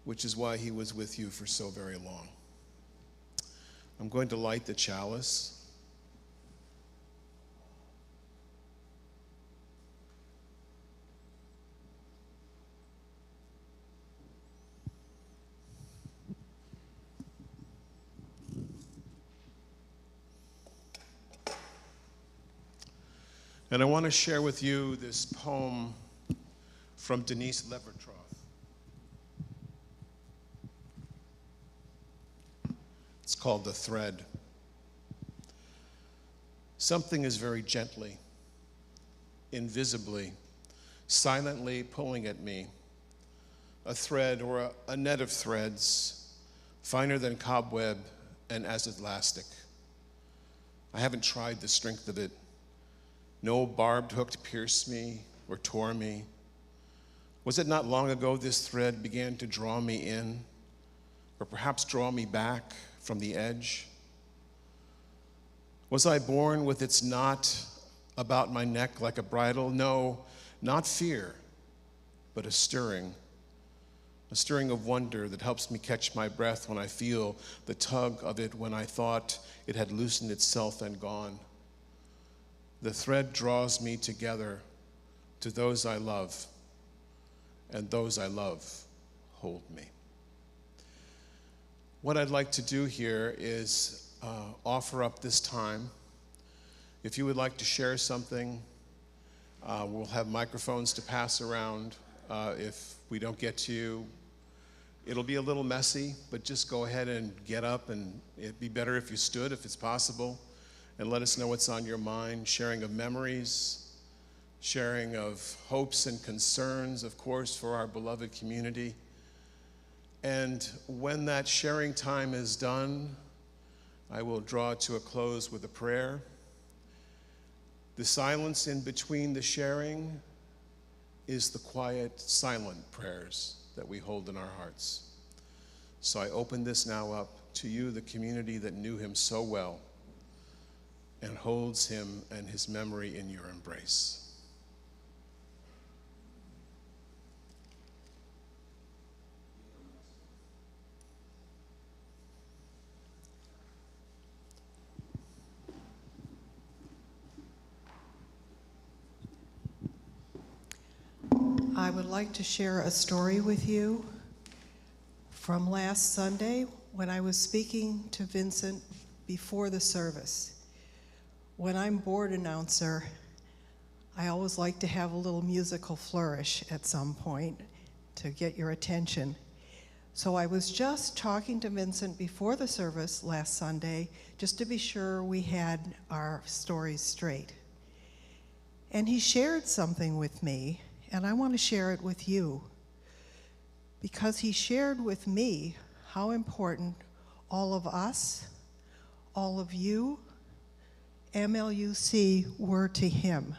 which is why he was with you for so very long. I'm going to light the chalice. And I want to share with you this poem from Denise Levertroth. It's called The Thread. Something is very gently, invisibly, silently pulling at me. A thread or a net of threads, finer than cobweb and as elastic. I haven't tried the strength of it. No barbed hook pierced me or tore me. Was it not long ago this thread began to draw me in, or perhaps draw me back from the edge? Was I born with its knot about my neck like a bridle? No, not fear, but a stirring of wonder that helps me catch my breath when I feel the tug of it when I thought it had loosened itself and gone. The thread draws me together to those I love, and those I love hold me. What I'd like to do here is offer up this time. If you would like to share something, we'll have microphones to pass around. If we don't get to you, it'll be a little messy, but just go ahead and get up, and it'd be better if you stood, if it's possible. And let us know what's on your mind, sharing of memories, sharing of hopes and concerns, of course, for our beloved community. And when that sharing time is done, I will draw to a close with a prayer. The silence in between the sharing is the quiet, silent prayers that we hold in our hearts. So I open this now up to you, the community that knew him so well, and holds him and his memory in your embrace. I would like to share a story with you from last Sunday when I was speaking to Vincent before the service. When I'm board announcer, I always like to have a little musical flourish at some point to get your attention. So I was just talking to Vincent before the service last Sunday, just to be sure we had our stories straight. And he shared something with me, and I want to share it with you, because he shared with me how important all of us, all of you, MLUC were to him.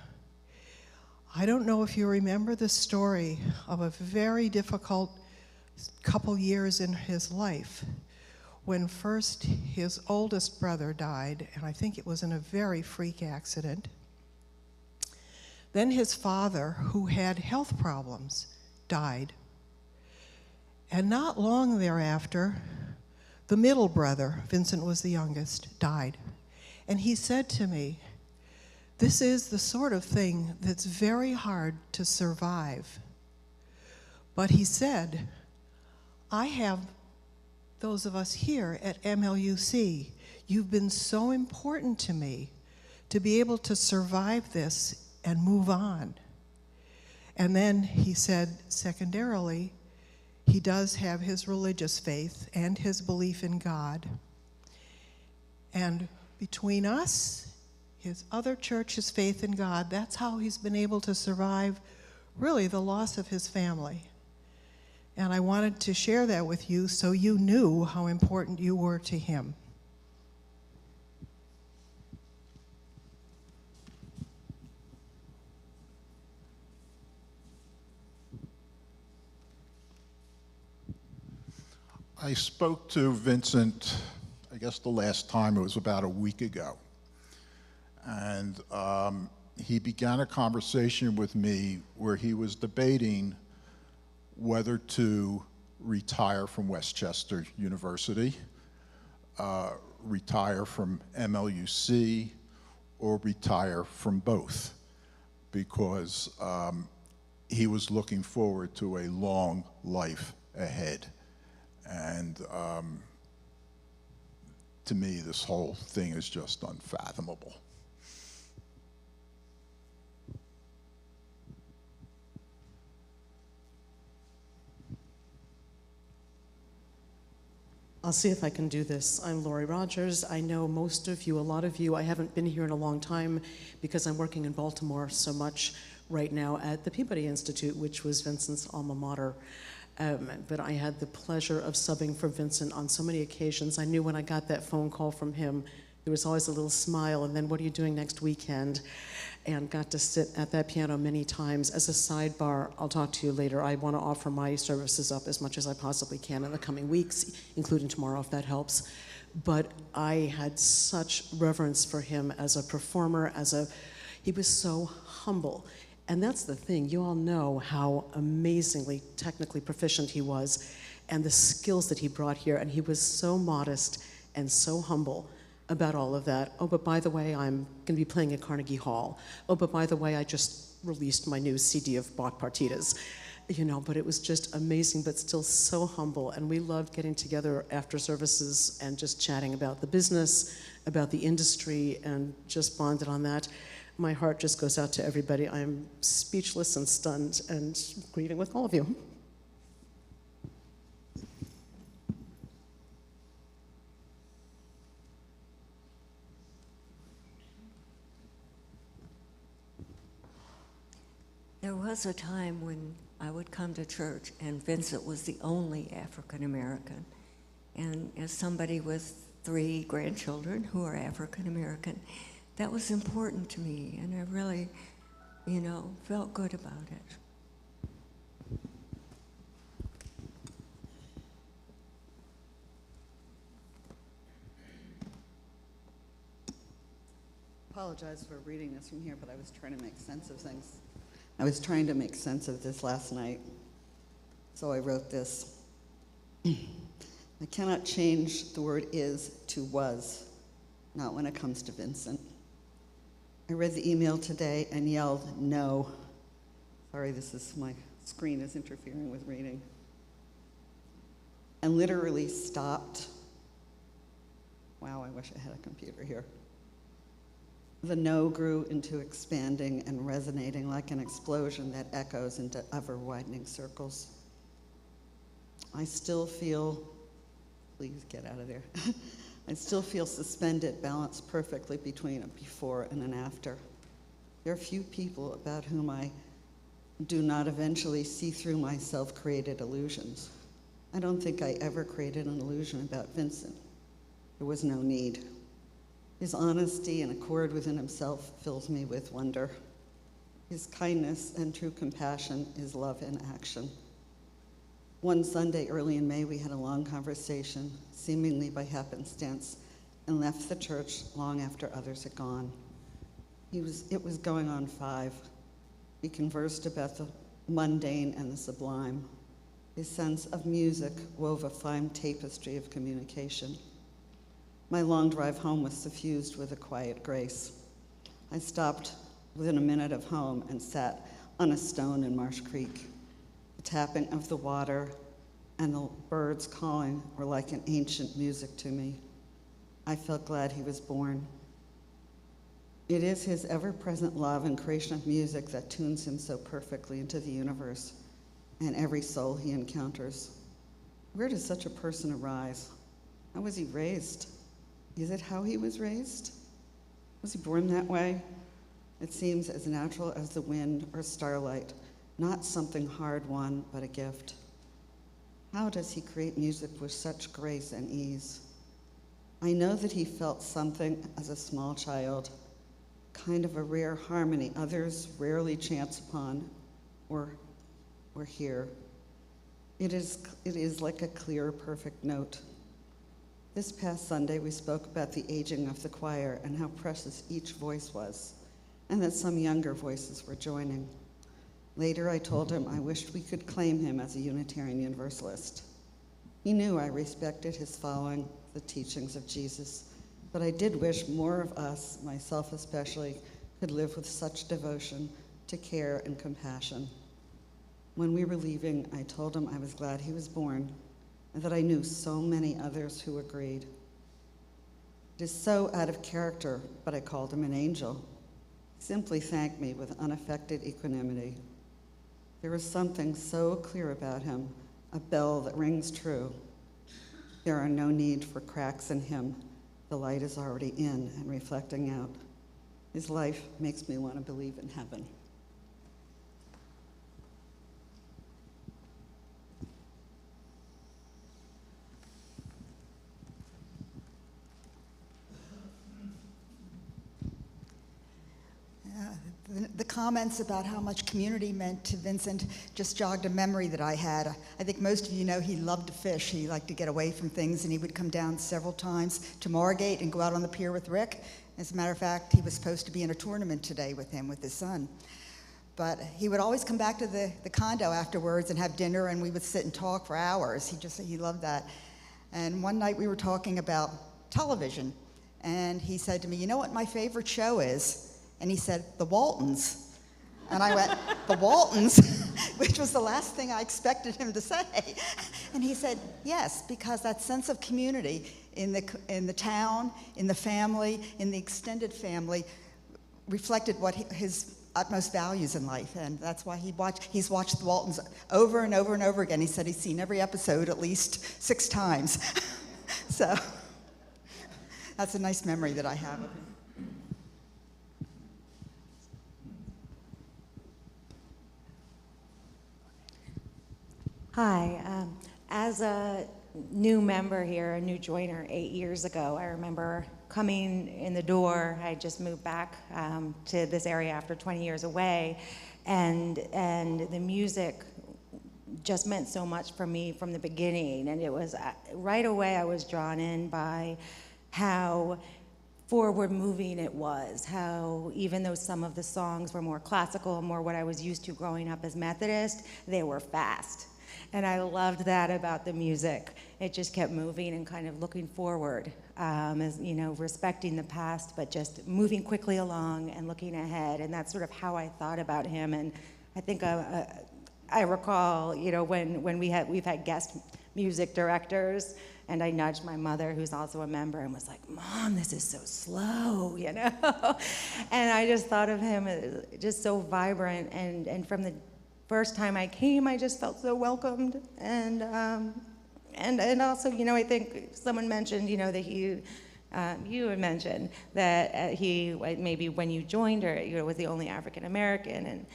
I don't know if you remember the story of a very difficult couple years in his life when first his oldest brother died, and I think it was in a very freak accident. Then his father, who had health problems, died. And not long thereafter, the middle brother, Vincent was the youngest, died. And he said to me, this is the sort of thing that's very hard to survive. But he said, I have those of us here at MLUC. You've been so important to me to be able to survive this and move on. And then he said, secondarily, he does have his religious faith and his belief in God. And between us, his other church, his faith in God, that's how he's been able to survive, really, the loss of his family. And I wanted to share that with you so you knew how important you were to him. I spoke to Vincent, I guess the last time it was about a week ago. And he began a conversation with me where he was debating whether to retire from Westchester University, retire from MLUC, or retire from both, because he was looking forward to a long life ahead. And to me, this whole thing is just unfathomable. I'll see if I can do this. I'm Lori Rogers. I know most of you, a lot of you. I haven't been here in a long time because I'm working in Baltimore so much right now at the Peabody Institute, which was Vincent's alma mater. But I had the pleasure of subbing for Vincent on so many occasions. I knew when I got that phone call from him, there was always a little smile, and then what are you doing next weekend? And got to sit at that piano many times. As a sidebar, I'll talk to you later, I want to offer my services up as much as I possibly can in the coming weeks, including tomorrow if that helps. But I had such reverence for him as a performer, he was so humble. And that's the thing, you all know how amazingly technically proficient he was and the skills that he brought here, and he was so modest and so humble about all of that. Oh, but by the way, I'm going to be playing at Carnegie Hall. Oh, but by the way, I just released my new CD of Bach partitas. You know, but it was just amazing, but still so humble. And we loved getting together after services and just chatting about the business, about the industry, and just bonded on that. My heart just goes out to everybody. I'm speechless and stunned and grieving with all of you. There was a time when I would come to church and Vincent was the only African American. And as somebody with 3 grandchildren who are African American, that was important to me, and I really, felt good about it. Apologize for reading this from here, but I was trying to make sense of things. I was trying to make sense of this last night, so I wrote this. I cannot change the word is to was, not when it comes to Vincent. I read the email today and yelled, no. Sorry, my screen is interfering with reading. And literally stopped. Wow, I wish I had a computer here. The no grew into expanding and resonating like an explosion that echoes into ever-widening circles. I still feel, please get out of there. I still feel suspended, balanced perfectly between a before and an after. There are few people about whom I do not eventually see through my self-created illusions. I don't think I ever created an illusion about Vincent. There was no need. His honesty and accord within himself fills me with wonder. His kindness and true compassion is love in action. One Sunday early in May, we had a long conversation, seemingly by happenstance, and left the church long after others had gone. It was going on 5. We conversed about the mundane and the sublime. His sense of music wove a fine tapestry of communication. My long drive home was suffused with a quiet grace. I stopped within a minute of home and sat on a stone in Marsh Creek. The tapping of the water and the birds calling were like an ancient music to me. I felt glad he was born. It is his ever-present love and creation of music that tunes him so perfectly into the universe and every soul he encounters. Where does such a person arise? How was he raised? Is it how he was raised? Was he born that way? It seems as natural as the wind or starlight, not something hard-won, but a gift. How does he create music with such grace and ease? I know that he felt something as a small child, kind of a rare harmony others rarely chance upon or hear. It is like a clear, perfect note. This past Sunday, we spoke about the aging of the choir and how precious each voice was, and that some younger voices were joining. Later, I told him I wished we could claim him as a Unitarian Universalist. He knew I respected his following the teachings of Jesus, but I did wish more of us, myself especially, could live with such devotion to care and compassion. When we were leaving, I told him I was glad he was born and that I knew so many others who agreed. It is so out of character, but I called him an angel. He simply thanked me with unaffected equanimity. There was something so clear about him, a bell that rings true. There are no need for cracks in him. The light is already in and reflecting out. His life makes me want to believe in heaven. The comments about how much community meant to Vincent just jogged a memory that I had. I think most of you know he loved to fish. He liked to get away from things, and he would come down several times to Margate and go out on the pier with Rick. As a matter of fact, he was supposed to be in a tournament today with him, with his son. But he would always come back to the condo afterwards and have dinner, and we would sit and talk for hours. He loved that. And one night we were talking about television, and he said to me, "You know what my favorite show is?" And he said, "The Waltons." And I went, "The Waltons?" Which was the last thing I expected him to say. And he said, "Yes, because that sense of community in the town, in the family, in the extended family, reflected what his utmost values in life." And that's why he's watched The Waltons over and over and over again. He said he's seen every episode at least 6 times. So that's a nice memory that I have of him. Hi. As a new member here, a new joiner 8 years ago, I remember coming in the door. I just moved back to this area after 20 years away, and the music just meant so much for me from the beginning. And it was right away I was drawn in by how forward moving it was, how even though some of the songs were more classical, more what I was used to growing up as Methodist, they were fast. And I loved that about the music. It just kept moving and kind of looking forward, as, you know, respecting the past, but just moving quickly along and looking ahead. And that's sort of how I thought about him. And I think I recall, you know, when we've had guest music directors, and I nudged my mother, who's also a member, and was like, "Mom, this is so slow," you know? And I just thought of him as just so vibrant, and from the first time I came, I just felt so welcomed, and also, you know, I think someone mentioned, you know, that you had mentioned that he maybe when you joined her, you know, was the only African American,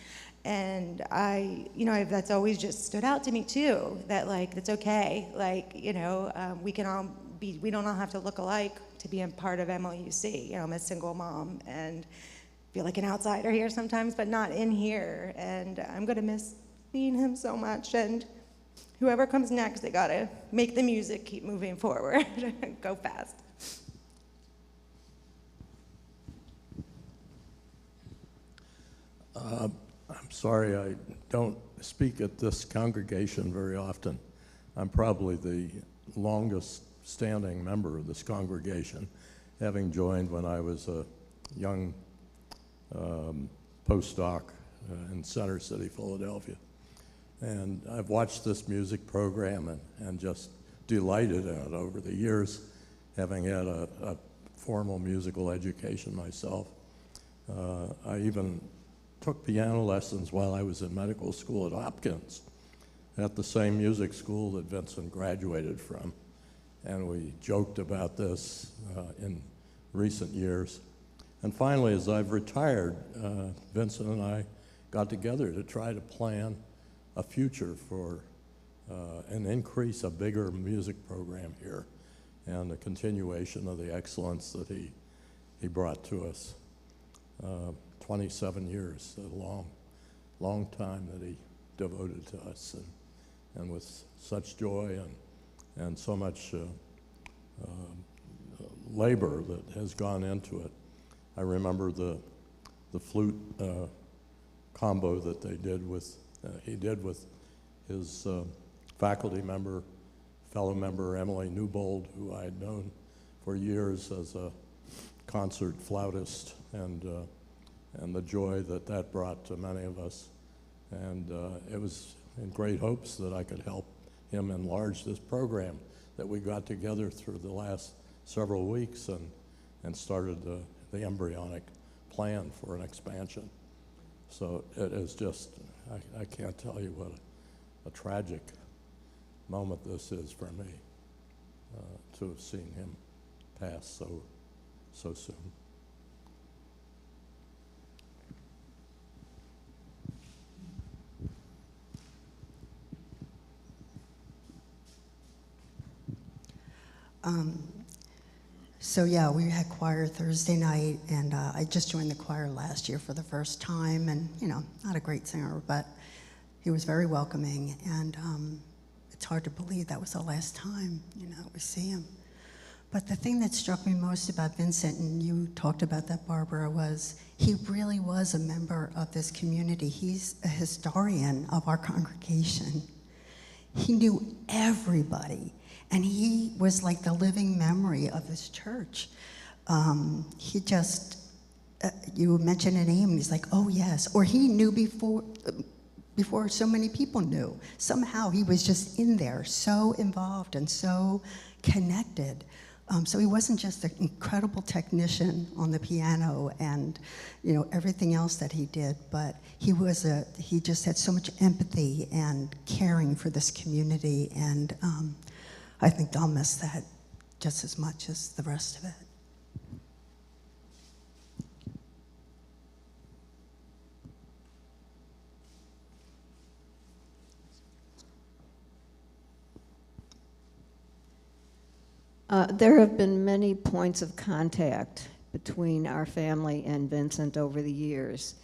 and I, you know, that's always just stood out to me too. That like it's okay, like, you know, we don't all have to look alike to be a part of MLUC. You know, I'm a single mom and feel like an outsider here sometimes, but not in here. And I'm gonna miss seeing him so much. And whoever comes next, they gotta make the music keep moving forward. Go fast. I'm sorry I don't speak at this congregation very often. I'm probably the longest standing member of this congregation, having joined when I was a young postdoc in Center City, Philadelphia. And I've watched this music program and just delighted in it over the years, having had a formal musical education myself. I even took piano lessons while I was in medical school at Hopkins, at the same music school that Vincent graduated from. And we joked about this in recent years. And finally, as I've retired, Vincent and I got together to try to plan a future for an increase, a bigger music program here, and a continuation of the excellence that he brought to us. 27 years, a long time that he devoted to us, and with such joy and so much labor that has gone into it. I remember the flute combo that he did with his faculty member fellow member Emily Newbold, who I had known for years as a concert flautist, and the joy that that brought to many of us. And it was in great hopes that I could help him enlarge this program that we got together through the last several weeks and started the embryonic plan for an expansion. So it is just, I can't tell you what a tragic moment this is for me, to have seen him pass so soon. So yeah, we had choir Thursday night, and I just joined the choir last year for the first time, and not a great singer, but he was very welcoming, and it's hard to believe that was the last time, we see him. But the thing that struck me most about Vincent, and you talked about that, Barbara, was he really was a member of this community. He's a historian of our congregation. He knew everybody. And he was like the living memory of this church. He just, you mentioned a name, and he's like, oh yes. Or he knew before so many people knew. Somehow he was just in there, so involved and so connected. So he wasn't just an incredible technician on the piano and everything else that he did, but he just had so much empathy and caring for this community, and I think I'll miss that just as much as the rest of it. There have been many points of contact between our family and Vincent over the years.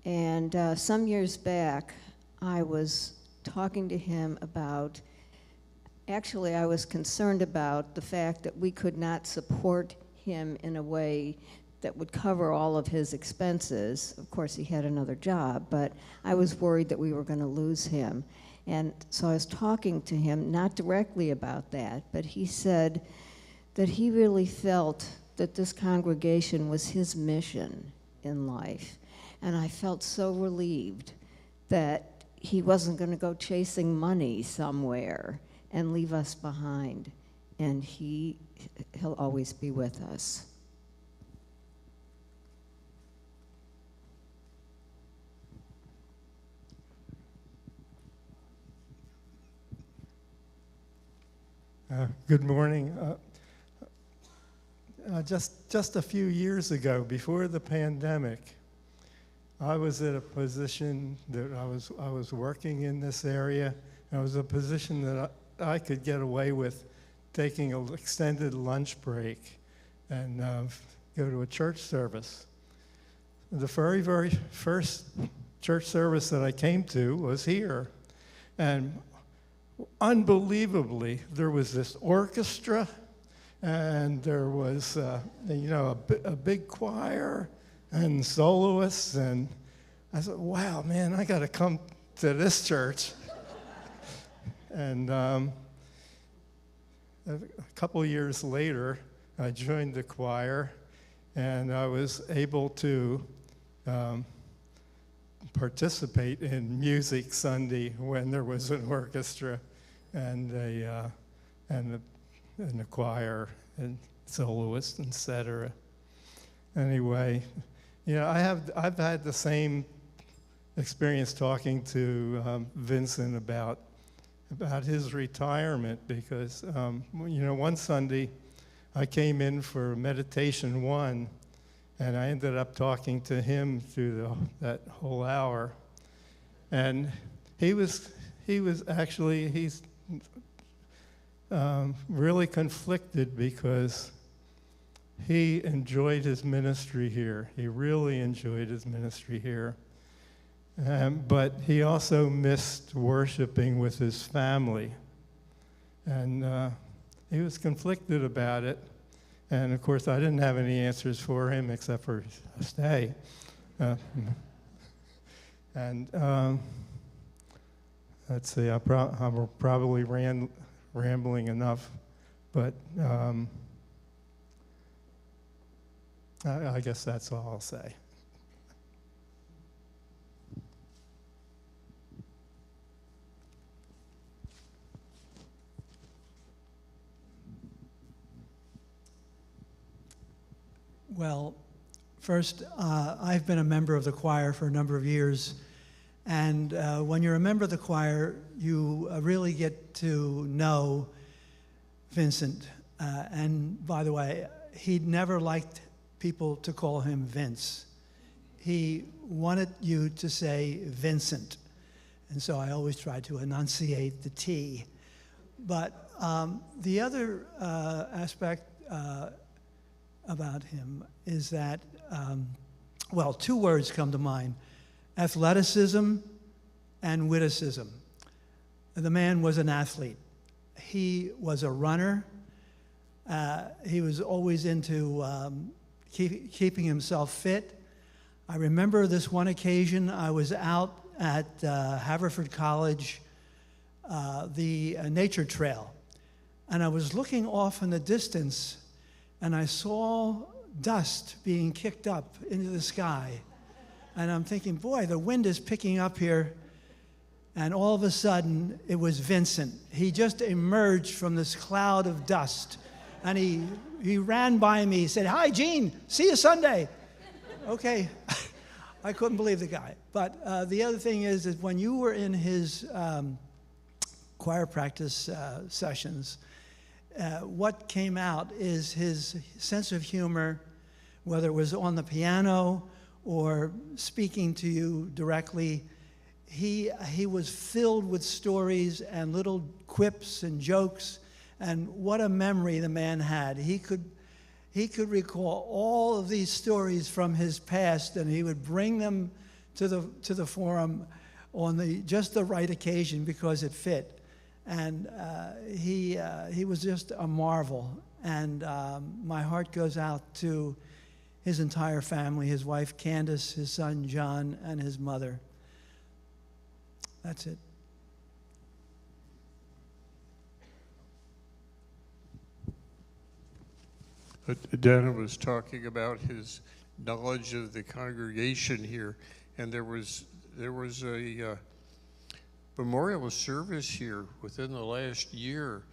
And some years back, I was talking to him about, actually I was concerned about the fact that we could not support him in a way that would cover all of his expenses. Of course, he had another job, but I was worried that we were going to lose him. And so I was talking to him, not directly about that, but he said that he really felt that this congregation was his mission in life. And I felt so relieved that he wasn't going to go chasing money somewhere and leave us behind. And he'll always be with us. Good morning. Just a few years ago, before the pandemic, I was at a position that I was working in this area. And it was a position that I could get away with taking an extended lunch break and go to a church service. The very, very first church service that I came to was here. And unbelievably, there was this orchestra, and there was, a big choir and soloists, and I thought, wow, man, I got to come to this church. And a couple years later, I joined the choir, and I was able to participate in Music Sunday when there was an orchestra and a choir and soloist, etc. Anyway, I've had the same experience talking to Vincent about his retirement, because one Sunday I came in for meditation 1, and I ended up talking to him through that whole hour. And he's really conflicted, because he enjoyed his ministry here. He really enjoyed his ministry here. But he also missed worshiping with his family. And he was conflicted about it. And of course, I didn't have any answers for him except for stay. Let's see, I probably ran rambling enough, but I guess that's all I'll say. Well, first, I've been a member of the choir for a number of years, and when you're a member of the choir, you really get to know Vincent. And by the way, he never liked people to call him Vince. He wanted you to say Vincent, and so I always tried to enunciate the T. But the other aspect about him is that, well, two words come to mind: athleticism and witticism. The man was an athlete. He was a runner. He was always into keeping himself fit. I remember this one occasion I was out at Haverford College, the nature trail, and I was looking off in the distance, and I saw dust being kicked up into the sky. And I'm thinking, boy, the wind is picking up here. And all of a sudden, it was Vincent. He just emerged from this cloud of dust. And he ran by me. He said, "Hi, Gene. See you Sunday." Okay. I couldn't believe the guy. But the other thing is that when you were in his choir practice sessions, what came out is his sense of humor, whether it was on the piano or speaking to you directly. He was filled with stories and little quips and jokes, and what a memory the man had. He could recall all of these stories from his past, and he would bring them to the forum on just the right occasion because it fit. And he was just a marvel. And my heart goes out to his entire family, his wife Candace, his son John, and his mother. That's it. Dana was talking about his knowledge of the congregation here, and there was a memorial service here within the last year,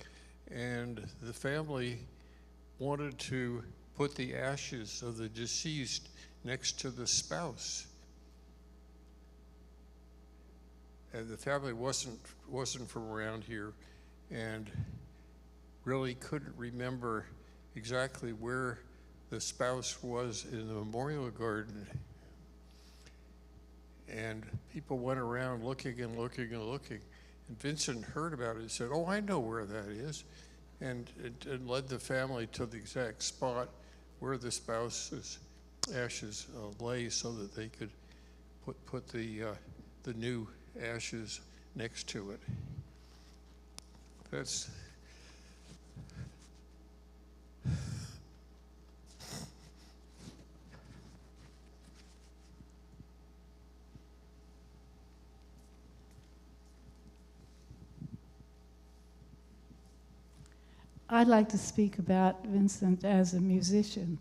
and the family wanted to put the ashes of the deceased next to the spouse. And the family wasn't from around here, and really couldn't remember exactly where the spouse was in the memorial garden. And people went around looking and looking and looking. And Vincent heard about it and said, "Oh, I know where that is," and led the family to the exact spot where the spouse's ashes lay, so that they could put the new ashes next to it. That's I'd like to speak about Vincent as a musician,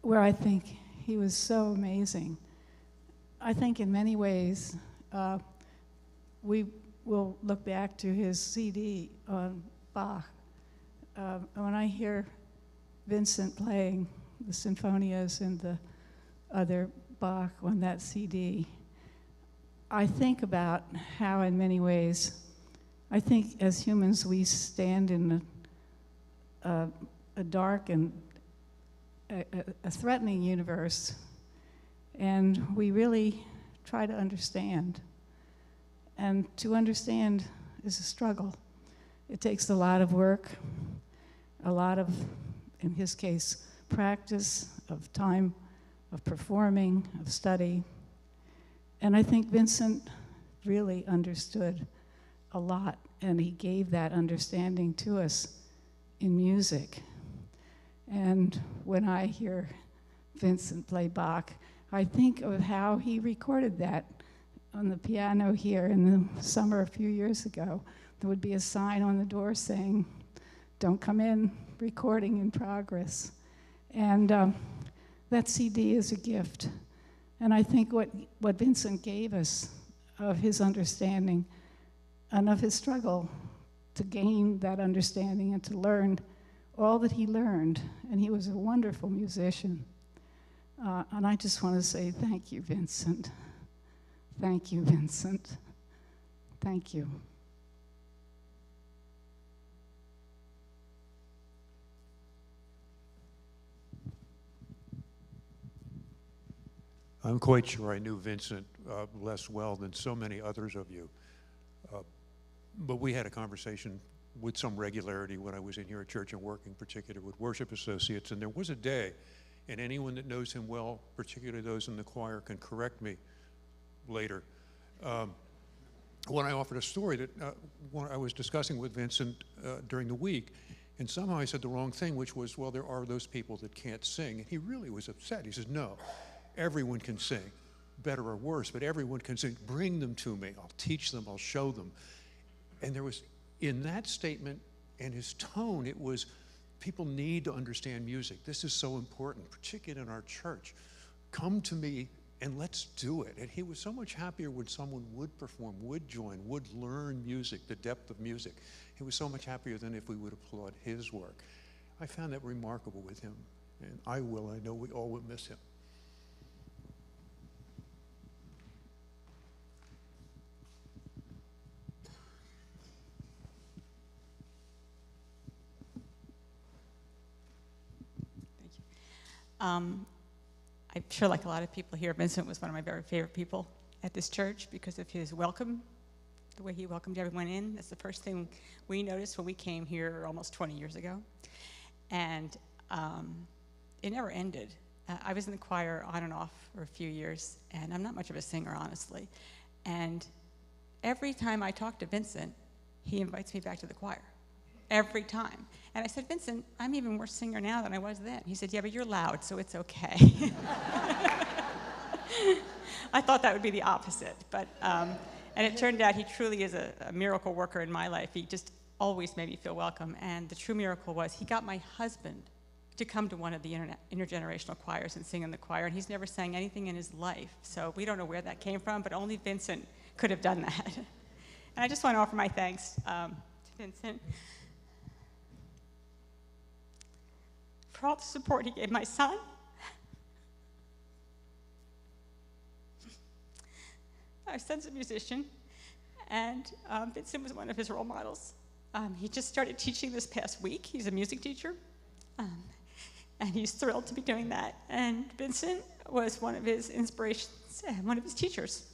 where I think he was so amazing. I think in many ways, we will look back to his CD on Bach. When I hear Vincent playing the sinfonias and the other Bach on that CD, I think about how in many ways, I think as humans we stand in a dark and a threatening universe, and we really try to understand. And to understand is a struggle. It takes a lot of work, a lot of, in his case, practice, of time, of performing, of study. And I think Vincent really understood a lot, and he gave that understanding to us in music. And when I hear Vincent play Bach, I think of how he recorded that on the piano here in the summer a few years ago, there would be a sign on the door saying, "Don't come in, recording in progress." And that CD is a gift. And I think what Vincent gave us of his understanding and of his struggle to gain that understanding and to learn all that he learned, and he was a wonderful musician. And I just want to say thank you, Vincent. Thank you, Vincent. Thank you. I'm quite sure I knew Vincent less well than so many others of you. But we had a conversation with some regularity when I was in here at church and working particularly with worship associates. And there was a day, and anyone that knows him well, particularly those in the choir, can correct me later, when I offered a story that I was discussing with Vincent during the week. And somehow I said the wrong thing, which was, well, there are those people that can't sing. And he really was upset. He says, no, everyone can sing, better or worse, but everyone can sing. Bring them to me. I'll teach them. I'll show them. And there was, in that statement and his tone, it was, people need to understand music. This is so important, particularly in our church. Come to me and let's do it. And he was so much happier when someone would perform, would join, would learn music, the depth of music. He was so much happier than if we would applaud his work. I found that remarkable with him, and I know we all will miss him. I'm sure, like a lot of people here, Vincent was one of my very favorite people at this church because of his welcome, the way he welcomed everyone in. That's the first thing we noticed when we came here almost 20 years ago. And it never ended. I was in the choir on and off for a few years, and I'm not much of a singer, honestly. And every time I talk to Vincent, he invites me back to the choir. Every time. And I said, Vincent, I'm even worse singer now than I was then. He said, yeah, but you're loud, so it's okay. I thought that would be the opposite. But, and it turned out he truly is a miracle worker in my life. He just always made me feel welcome. And the true miracle was he got my husband to come to one of the intergenerational choirs and sing in the choir. And he's never sang anything in his life. So we don't know where that came from, but only Vincent could have done that. And I just want to offer my thanks to Vincent for all the support he gave my son. My son's a musician, and Vincent was one of his role models. He just started teaching this past week. He's a music teacher, and he's thrilled to be doing that. And Vincent was one of his inspirations and one of his teachers.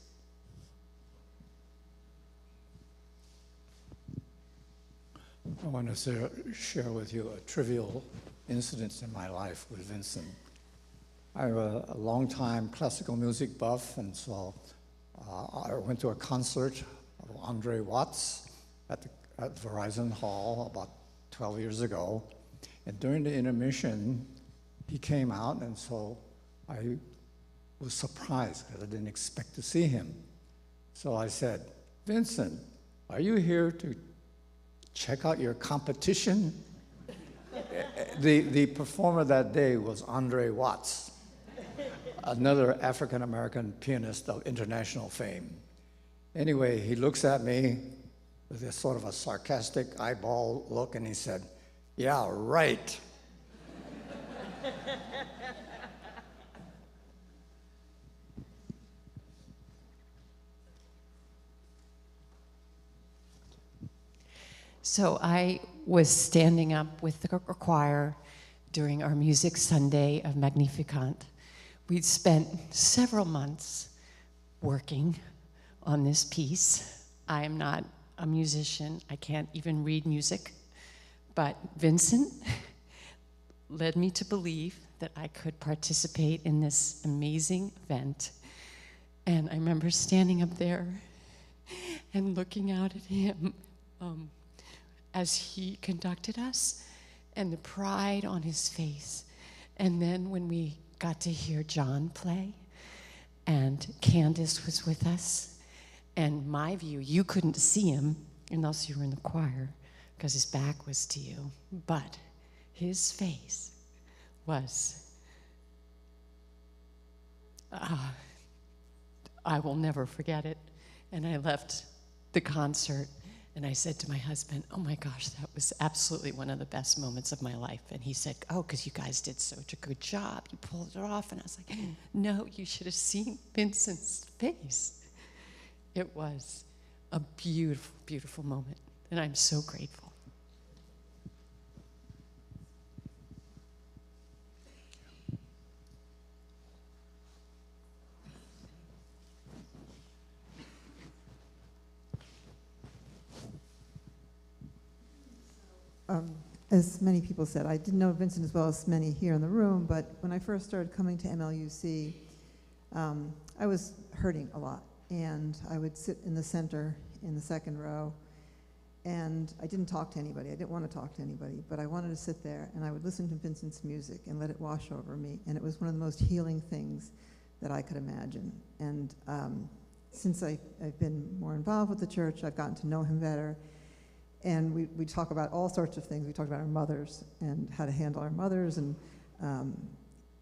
I want to share with you a trivial incident in my life with Vincent. I'm a long-time classical music buff, and so I went to a concert of Andre Watts at Verizon Hall about 12 years ago. And during the intermission, he came out, and so I was surprised because I didn't expect to see him. So I said, Vincent, are you here to check out your competition? The performer that day was Andre Watts, another African-American pianist of international fame. Anyway, he looks at me with a sort of a sarcastic eyeball look, and he said, yeah, right. So I was standing up with the choir during our Music Sunday of Magnificat. We'd spent several months working on this piece. I am not a musician. I can't even read music. But Vincent led me to believe that I could participate in this amazing event. And I remember standing up there and looking out at him as he conducted us, and the pride on his face. And then when we got to hear John play, and Candace was with us, And my view, you couldn't see him unless you were in the choir because his back was to you. But his face was, I will never forget it. And I left the concert and I said to my husband, oh my gosh, that was absolutely one of the best moments of my life. And he said, oh, because you guys did such a good job. You pulled it off. And I was like, no, you should have seen Vincent's face. It was a beautiful, beautiful moment. And I'm so grateful. As many people said, I didn't know Vincent as well as many here in the room, but when I first started coming to MLUC, I was hurting a lot. And I would sit in the center in the second row, and I didn't talk to anybody. I didn't want to talk to anybody, but I wanted to sit there, and I would listen to Vincent's music and let it wash over me. And it was one of the most healing things that I could imagine. And since I've been more involved with the church, I've gotten to know him better. And we talk about all sorts of things. We talked about our mothers and how to handle our mothers. And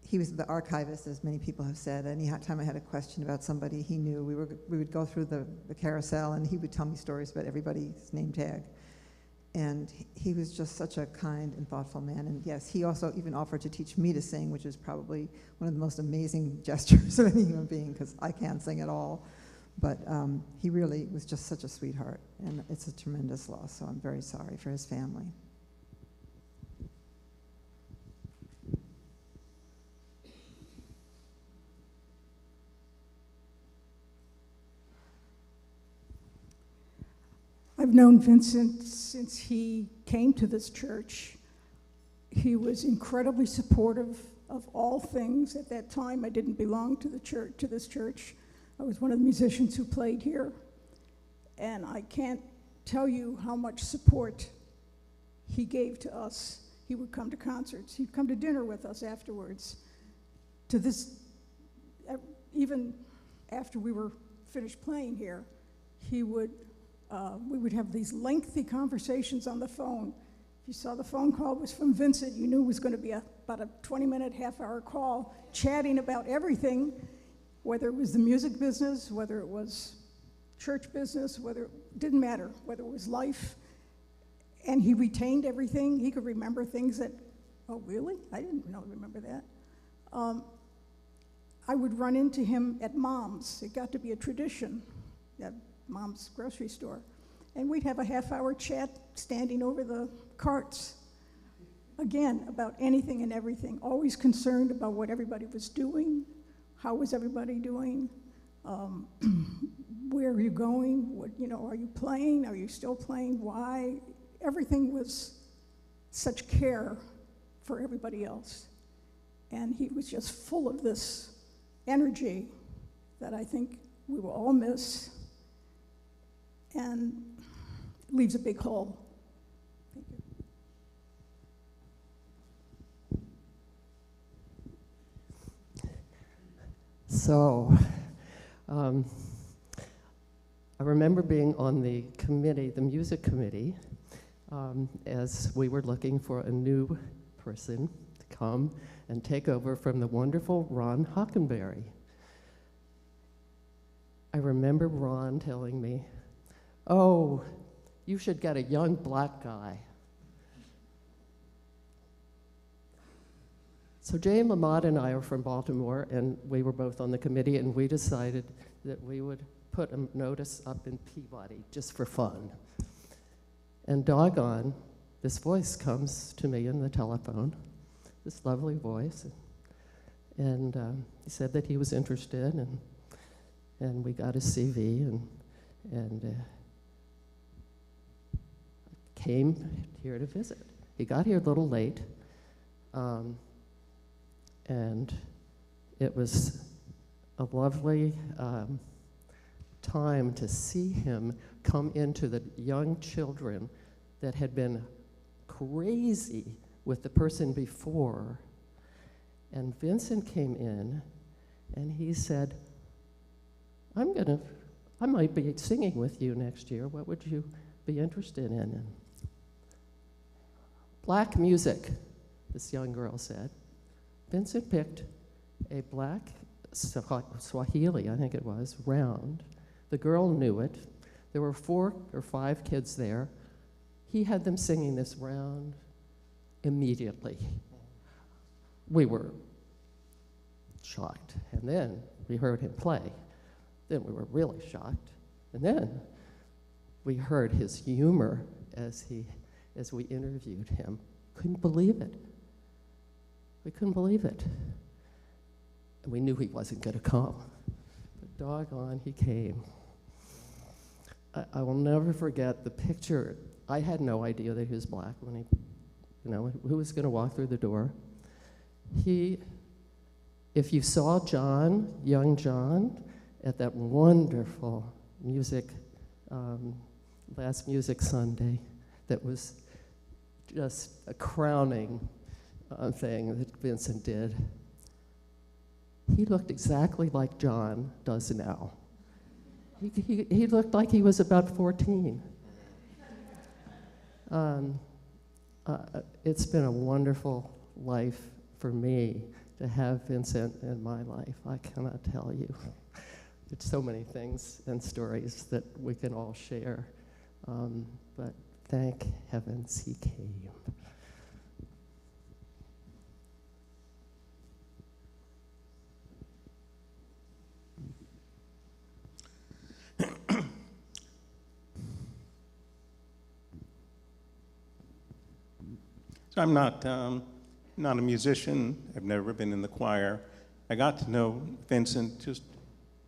he was the archivist, as many people have said. Any time I had a question about somebody he knew, we would go through the carousel, and he would tell me stories about everybody's name tag. And he was just such a kind and thoughtful man. And yes, he also even offered to teach me to sing, which is probably one of the most amazing gestures of any human being, because I can't sing at all. But he really was just such a sweetheart, and it's a tremendous loss, so I'm very sorry for his family. I've known Vincent since he came to this church. He was incredibly supportive of all things. At that time, I didn't belong to the church, to this church. I was one of the musicians who played here, and I can't tell you how much support he gave to us. He would come to concerts. He'd come to dinner with us afterwards. To this, even after we were finished playing here, we would have these lengthy conversations on the phone. If you saw the phone call was from Vincent, you knew it was going to be about a 20-minute, half-hour call, chatting about everything, whether it was the music business, whether it was church business, didn't matter, whether it was life. And he retained everything. He could remember things that, oh, really? I didn't remember that. I would run into him at Mom's. It got to be a tradition at Mom's grocery store. And we'd have a half-hour chat standing over the carts. Again, about anything and everything, always concerned about what everybody was doing. How was everybody doing? Where are you going? Are you playing? Are you still playing? Why? Everything was such care for everybody else. And he was just full of this energy that I think we will all miss, and leaves a big hole. Thank you. So, I remember being on the committee, the music committee, as we were looking for a new person to come and take over from the wonderful Ron Hockenberry. I remember Ron telling me, oh, you should get a young black guy. So Jay Lamott and I are from Baltimore, and we were both on the committee, and we decided that we would put a notice up in Peabody just for fun. And doggone, this voice comes to me in the telephone, this lovely voice, and he said that he was interested, and we got his CV, and came here to visit. He got here a little late, and it was a lovely time to see him come into the young children that had been crazy with the person before. And Vincent came in, and he said, I'm I might be singing with you next year. What would you be interested in? And black music, this young girl said. Vincent picked a black Swahili, I think it was, round. The girl knew it. There were 4 or 5 kids there. He had them singing this round immediately. We were shocked. And then we heard him play. Then we were really shocked. And then we heard his humor as we interviewed him. Couldn't believe it. We couldn't believe it. And we knew he wasn't going to come. But doggone, he came. I will never forget the picture. I had no idea that he was black when he, who was going to walk through the door. If you saw John, young John, at that wonderful last music Sunday, that was just a crowning thing that Vincent did. He looked exactly like John does now. He looked like he was about 14. It's been a wonderful life for me to have Vincent in my life. I cannot tell you. There's so many things and stories that we can all share. But thank heavens he came. So I'm not a musician. I've never been in the choir. I got to know Vincent just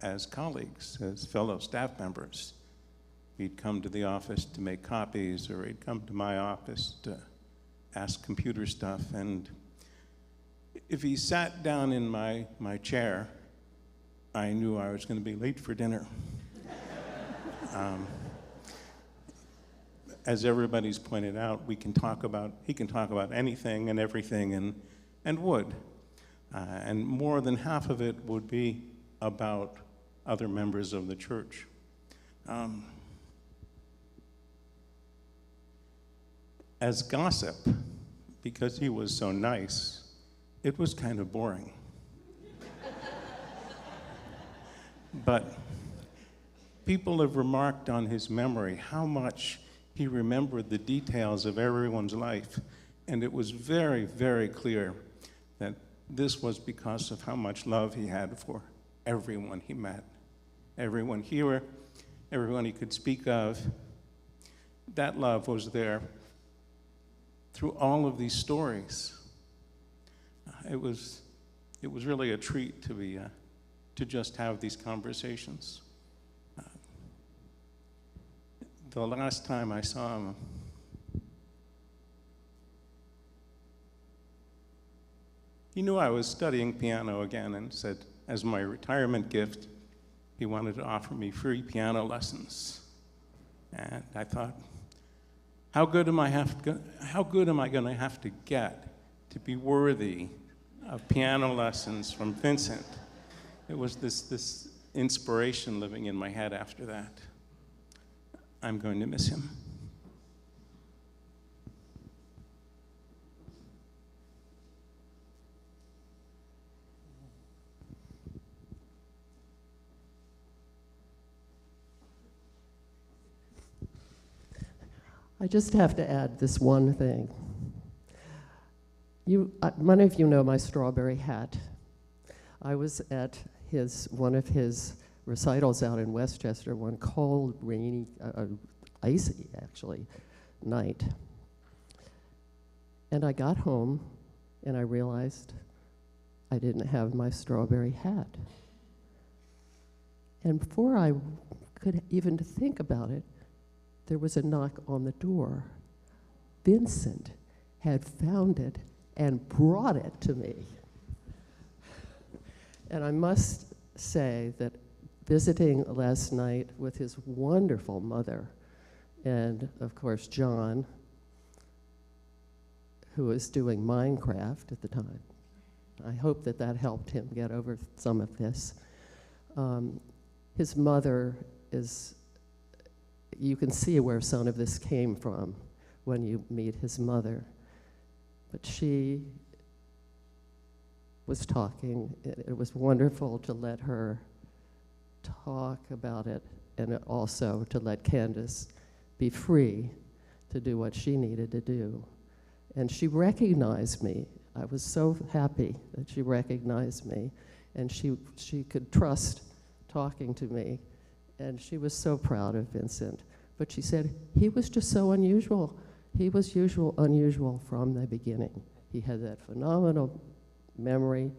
as colleagues, as fellow staff members. He'd come to the office to make copies, or he'd come to my office to ask computer stuff. And if he sat down in my chair, I knew I was going to be late for dinner. As everybody's pointed out, he can talk about anything and everything, and would. And more than half of it would be about other members of the church. As gossip, because he was so nice, it was kind of boring. But people have remarked on his memory how much he remembered the details of everyone's life, and it was very, very clear that this was because of how much love he had for everyone he met, everyone here, everyone he could speak of. That love was there through all of these stories. It was really a treat to just have these conversations. The last time I saw him, he knew I was studying piano again and said, as my retirement gift, he wanted to offer me free piano lessons. And I thought, how good am I going to have to get to be worthy of piano lessons from Vincent? It was this inspiration living in my head after that. I'm going to miss him. I just have to add this one thing. Many of you know my strawberry hat. I was at one of his recitals out in Westchester one cold, rainy, icy, actually, night. And I got home, and I realized I didn't have my strawberry hat. And before I could even think about it, there was a knock on the door. Vincent had found it and brought it to me. And I must say that visiting last night with his wonderful mother, and of course John, who was doing Minecraft at the time. I hope that helped him get over some of this. His mother is, you can see where some of this came from when you meet his mother. But she was talking. It was wonderful to let her talk about it, and also to let Candace be free to do what she needed to do. And she recognized me. I was so happy that she recognized me, and she could trust talking to me, and she was so proud of Vincent. But she said, he was just so unusual. He was unusual from the beginning. He had that phenomenal memory.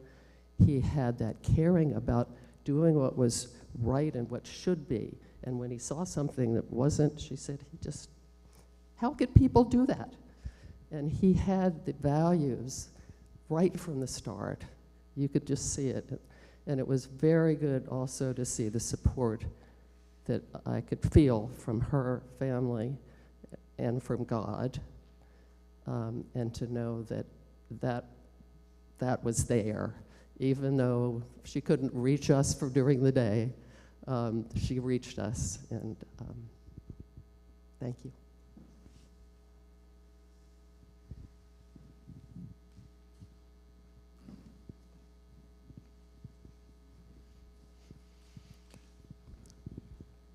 He had that caring about doing what was right and what should be. And when he saw something that wasn't, she said, how could people do that? And he had the values right from the start. You could just see it. And it was very good also to see the support that I could feel from her family and from God, and to know that was there. Even though she couldn't reach us during the day, she reached us, and thank you.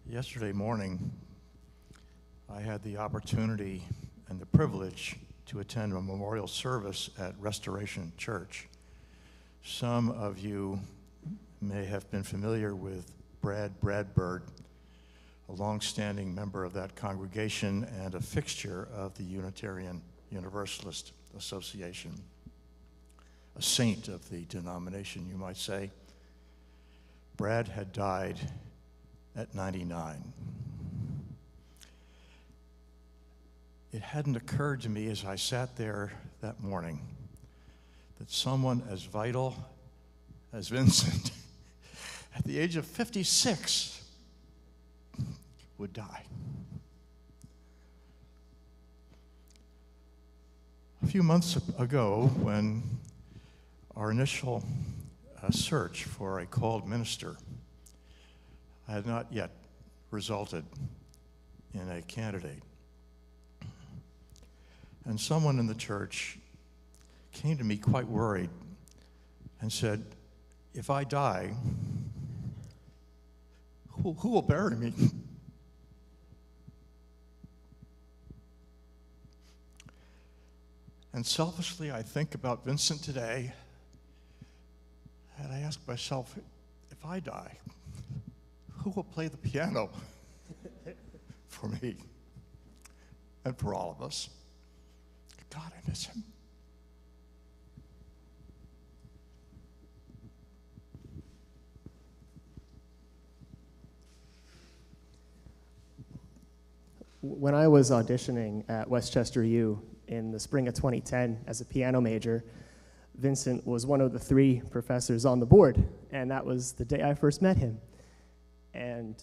Yesterday morning, I had the opportunity and the privilege to attend a memorial service at Restoration Church. Some of you may have been familiar with Brad Bradbird, a long-standing member of that congregation and a fixture of the Unitarian Universalist Association, a saint of the denomination, you might say. Brad had died at 99. It hadn't occurred to me as I sat there that morning that someone as vital as Vincent, at the age of 56, would die. A few months ago, when our initial search for a called minister had not yet resulted in a candidate, and someone in the church came to me quite worried and said, if I die, who will bury me? And selfishly, I think about Vincent today, and I ask myself, if I die, who will play the piano for me and for all of us? God, I miss him. When I was auditioning at Westchester U in the spring of 2010 as a piano major, Vincent was one of the 3 professors on the board, and that was the day I first met him. And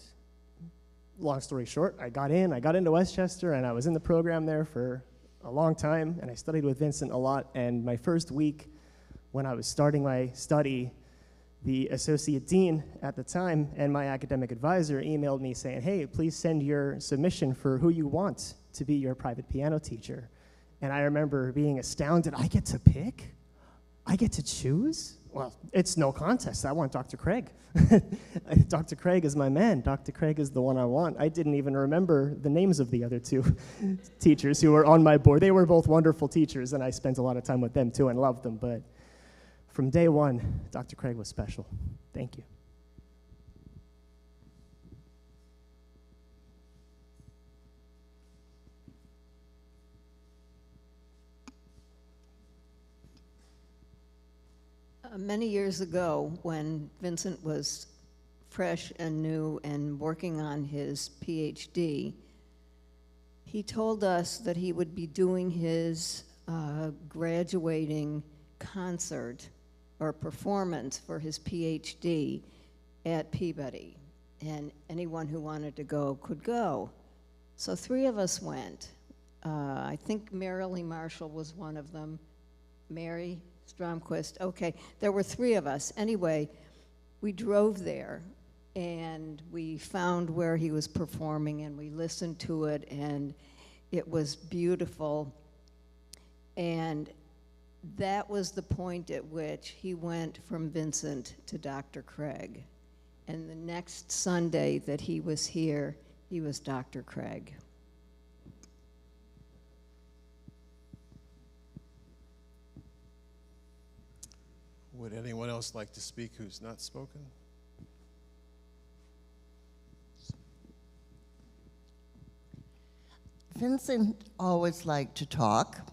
long story short, I got into Westchester, and I was in the program there for a long time, and I studied with Vincent a lot. And my first week, when I was starting my study, the associate dean at the time and my academic advisor emailed me saying, hey, please send your submission for who you want to be your private piano teacher. And I remember being astounded. I get to pick? I get to choose? Well, it's no contest. I want Dr. Craig. Dr. Craig is my man. Dr. Craig is the one I want. I didn't even remember the names of the other 2 teachers who were on my board. They were both wonderful teachers, and I spent a lot of time with them too and loved them. But from day one, Dr. Craig was special. Thank you. Many years ago, when Vincent was fresh and new and working on his PhD, he told us that he would be doing his graduating concert or performance for his PhD at Peabody, and anyone who wanted to go could go. So 3 of us went. I think Marilee Marshall was one of them. Mary Stromquist. Okay, there were 3 of us. Anyway, we drove there, and we found where he was performing, and we listened to it, and it was beautiful. And that was the point at which he went from Vincent to Dr. Craig. And the next Sunday that he was here, he was Dr. Craig. Would anyone else like to speak who's not spoken? Vincent always liked to talk,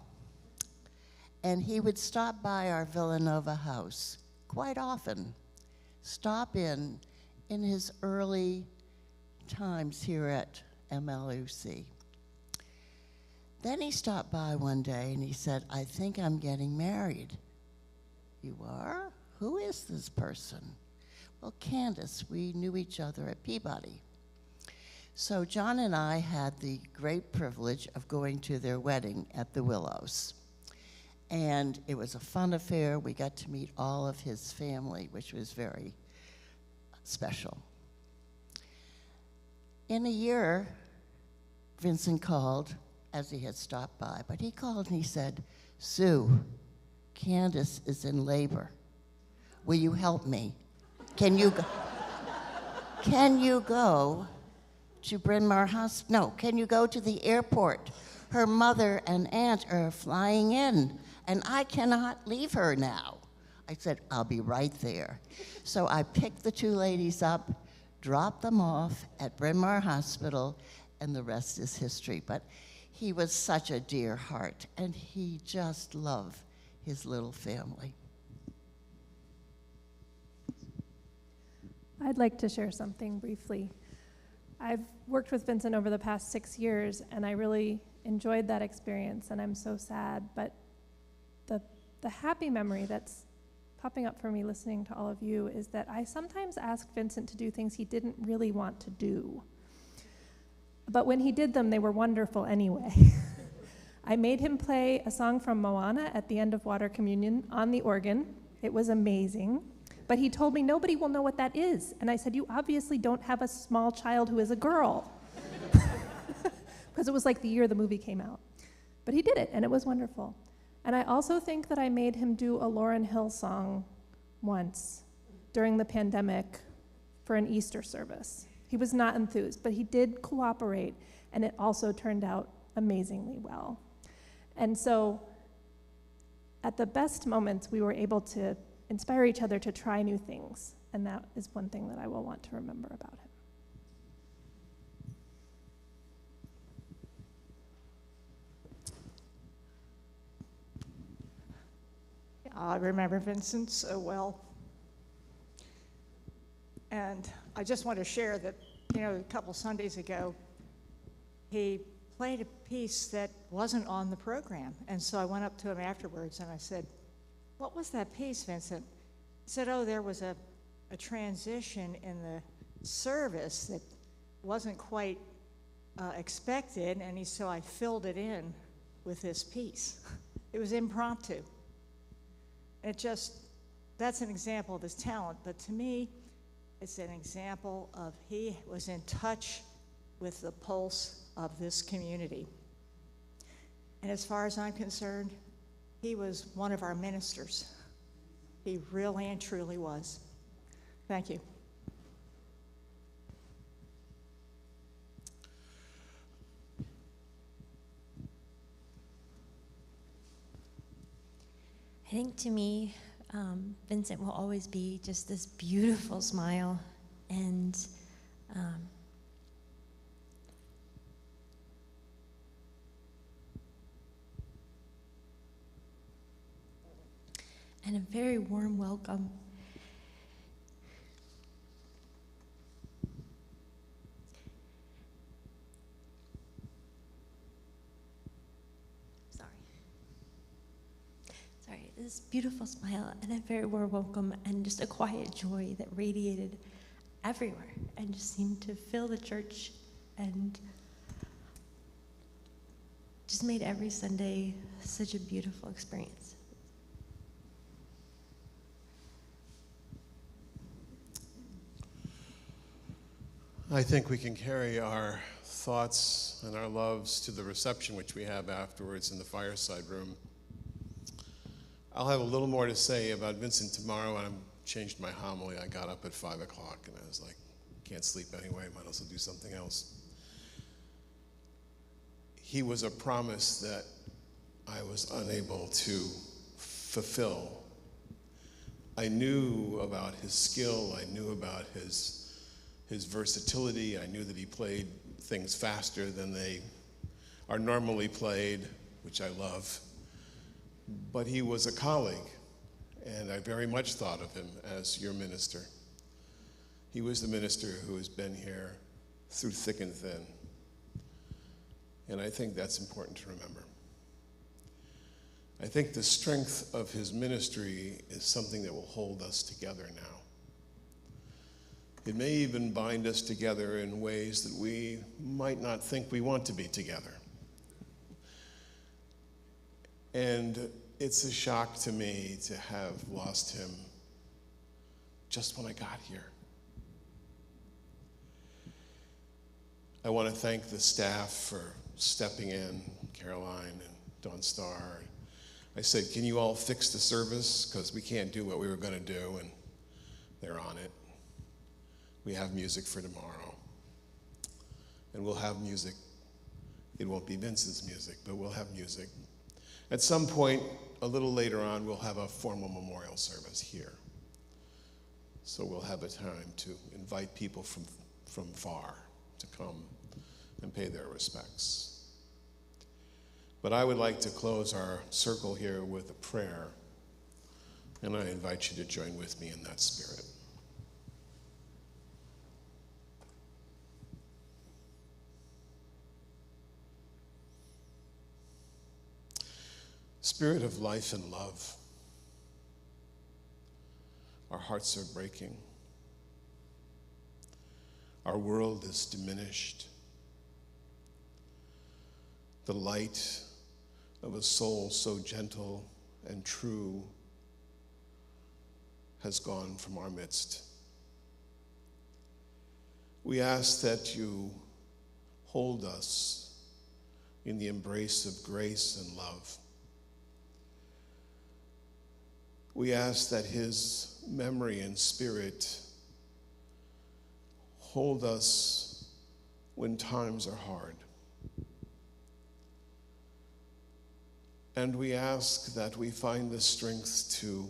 and he would stop by our Villanova house quite often, stop in his early times here at MLUC. Then he stopped by one day and he said, "I think I'm getting married." "You are? Who is this person?" "Well, Candace, we knew each other at Peabody." So John and I had the great privilege of going to their wedding at the Willows. And it was a fun affair. We got to meet all of his family, which was very special. In a year, Vincent called, as he had stopped by, but he called and he said, "Sue, Candace is in labor. Will you help me? Can you go to Bryn Mawr Hospital? No, can you go to the airport? Her mother and aunt are flying in, and I cannot leave her now." I said, "I'll be right there." So I picked the two ladies up, dropped them off at Bryn Mawr Hospital, and the rest is history. But he was such a dear heart, and he just loved his little family. I'd like to share something briefly. I've worked with Vincent over the past 6 years, and I really enjoyed that experience, and I'm so sad. But the happy memory that's popping up for me listening to all of you is that I sometimes ask Vincent to do things he didn't really want to do. But when he did them, they were wonderful anyway. I made him play a song from Moana at the end of Water Communion on the organ. It was amazing. But he told me, "Nobody will know what that is." And I said, "You obviously don't have a small child who is a girl." Because it was like the year the movie came out. But he did it, and it was wonderful. And I also think that I made him do a Lauryn Hill song once during the pandemic for an Easter service. He was not enthused, but he did cooperate, and it also turned out amazingly well. And so at the best moments, we were able to inspire each other to try new things, and that is one thing that I will want to remember about him. I remember Vincent so well. And I just want to share that, a couple Sundays ago, he played a piece that wasn't on the program. And so I went up to him afterwards and I said, "What was that piece, Vincent?" He said, "Oh, there was a transition in the service that wasn't quite expected." And so I filled it in with this piece. It was impromptu. That's an example of his talent. But to me, it's an example of he was in touch with the pulse of this community. And as far as I'm concerned, he was one of our ministers. He really and truly was. Thank you. I think to me, Vincent will always be just this beautiful smile and a very warm welcome. This beautiful smile and a very warm welcome and just a quiet joy that radiated everywhere and just seemed to fill the church and just made every Sunday such a beautiful experience. I think we can carry our thoughts and our loves to the reception which we have afterwards in the fireside room. I'll have a little more to say about Vincent tomorrow. I changed my homily. I got up at 5 o'clock and I was like, can't sleep anyway, might as well do something else. He was a promise that I was unable to fulfill. I knew about his skill, I knew about his versatility, I knew that he played things faster than they are normally played, which I love. But he was a colleague, and I very much thought of him as your minister. He was the minister who has been here through thick and thin. And I think that's important to remember. I think the strength of his ministry is something that will hold us together now. It may even bind us together in ways that we might not think we want to be together. And it's a shock to me to have lost him just when I got here. I want to thank the staff for stepping in, Caroline and Dawn Starr. I said, can you all fix the service? Because we can't do what we were going to do, and they're on it. We have music for tomorrow. And we'll have music. It won't be Vincent's music, but we'll have music. At some point, a little later on, we'll have a formal memorial service here. So we'll have a time to invite people from far to come and pay their respects. But I would like to close our circle here with a prayer, and I invite you to join with me in that spirit. Spirit of life and love, our hearts are breaking. Our world is diminished. The light of a soul so gentle and true has gone from our midst. We ask that you hold us in the embrace of grace and love. We ask that his memory and spirit hold us when times are hard. And we ask that we find the strength to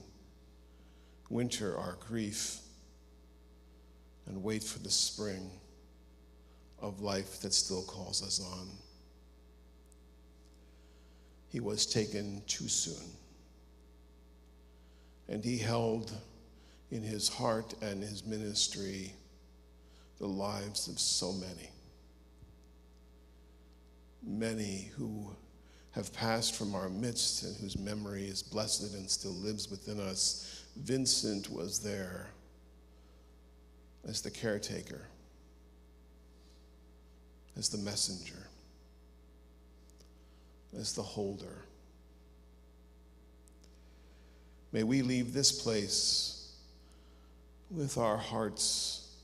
winter our grief and wait for the spring of life that still calls us on. He was taken too soon, and he held in his heart and his ministry the lives of so many. Many who have passed from our midst and whose memory is blessed and still lives within us. Vincent was there as the caretaker, as the messenger, as the holder. May we leave this place with our hearts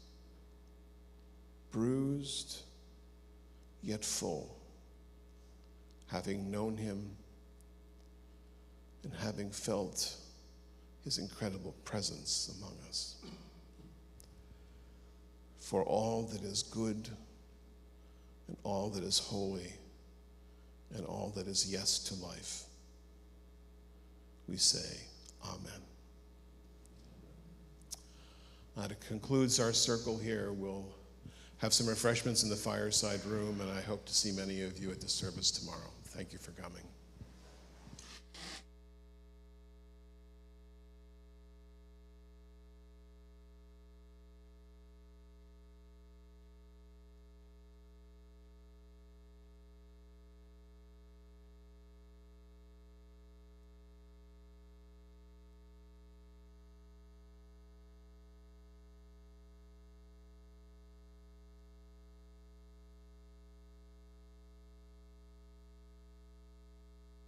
bruised yet full, having known him and having felt his incredible presence among us. For all that is good and all that is holy and all that is yes to life, we say amen. That concludes our circle here. We'll have some refreshments in the fireside room, and I hope to see many of you at the service tomorrow. Thank you for coming.